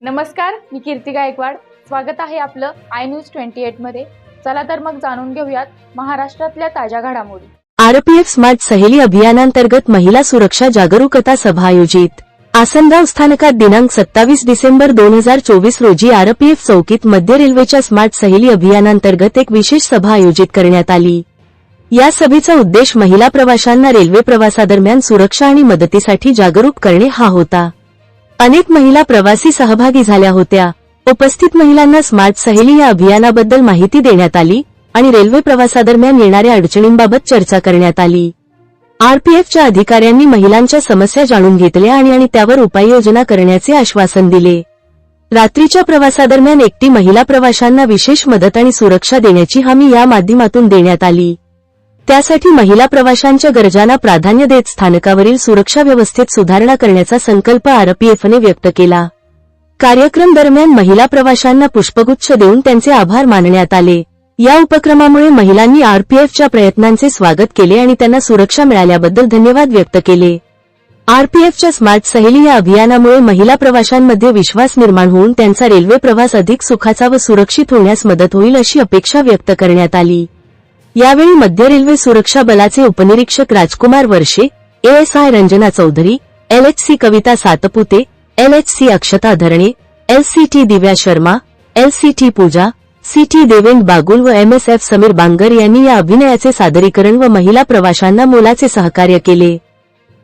नमस्कार, मी कीर्ती गायकवाड. स्वागत आहे आपलं आय न्यूज 28 मध्ये. चला तर मग जाणून घेऊयात महाराष्ट्रातल्या ताज्या घडामोडी. आरपीएफ स्मार्ट सहेली अभियानांतर्गत महिला सुरक्षा जागरूकता सभा आयोजित. आसनगाव स्थानकात दिनांक 27 डिसेंबर 2024 रोजी आरपीएफ चौकीत मध्य रेल्वेच्या स्मार्ट सहेली अभियानांतर्गत एक विशेष सभा आयोजित करण्यात आली. या सभेचा उद्देश महिला प्रवाशांना रेल्वे प्रवासादरम्यान सुरक्षा आणि मदतीसाठी जागरूक करणे हा होता. अनेक महिला प्रवासी सहभागी झाल्या होत्या. उपस्थित महिलांना स्मार्ट सहेली या अभियानाबद्दल माहिती देण्यात आली आणि रेल्वे प्रवासादरम्यान येणाऱ्या अडचणींबाबत चर्चा करण्यात आली. आरपीएफच्या अधिकाऱ्यांनी महिलांच्या समस्या जाणून घेतल्या आणि त्यावर उपाययोजना करण्याचे आश्वासन दिले. रात्रीच्या प्रवासादरम्यान एकटी महिला प्रवाशांना विशेष मदत आणि सुरक्षा देण्याची हमी या माध्यमातून देण्यात आली. त्यासाठी महिला प्रवाशांच्या गरजांना प्राधान्य देत स्थानकावरील सुरक्षा व्यवस्थेत सुधारणा करण्याचा संकल्प आरपीएफने व्यक्त केला. कार्यक्रम दरम्यान महिला प्रवाशांना पुष्पगुच्छ देऊन त्यांचे आभार मानण्यात आले. या उपक्रमामुळे महिलांनी आरपीएफच्या प्रयत्नांचे स्वागत केले आणि त्यांना सुरक्षा मिळाल्याबद्दल धन्यवाद व्यक्त केले. आरपीएफच्या स्मार्ट सहेली या अभियानामुळे महिला प्रवाशांमध्ये विश्वास निर्माण होऊन त्यांचा रेल्वे प्रवास अधिक सुखाचा व सुरक्षित होण्यास मदत होईल अशी अपेक्षा व्यक्त करण्यात आली. यावेळी मध्य रेल्वे सुरक्षा बलाचे उपनिरीक्षक राजकुमार वर्षे, एएसआय रंजना चौधरी, एलएचसी कविता सातपुते, एलएचसी अक्षता धरणे, एलसीटी दिव्या शर्मा, एलसीटी पूजा, सीटी देवेंद्र बागुल व एमएसएफ समीर बांगर यांनी या अभिनयाचे सादरीकरण व महिला प्रवाशांना मोलाचे सहकार्य केले.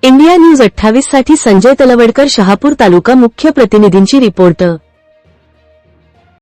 इंडिया न्यूज 28 साठी संजय तलवडकर, शहापूर तालुका. मुख्य प्रतिनिधींची रिपोर्ट.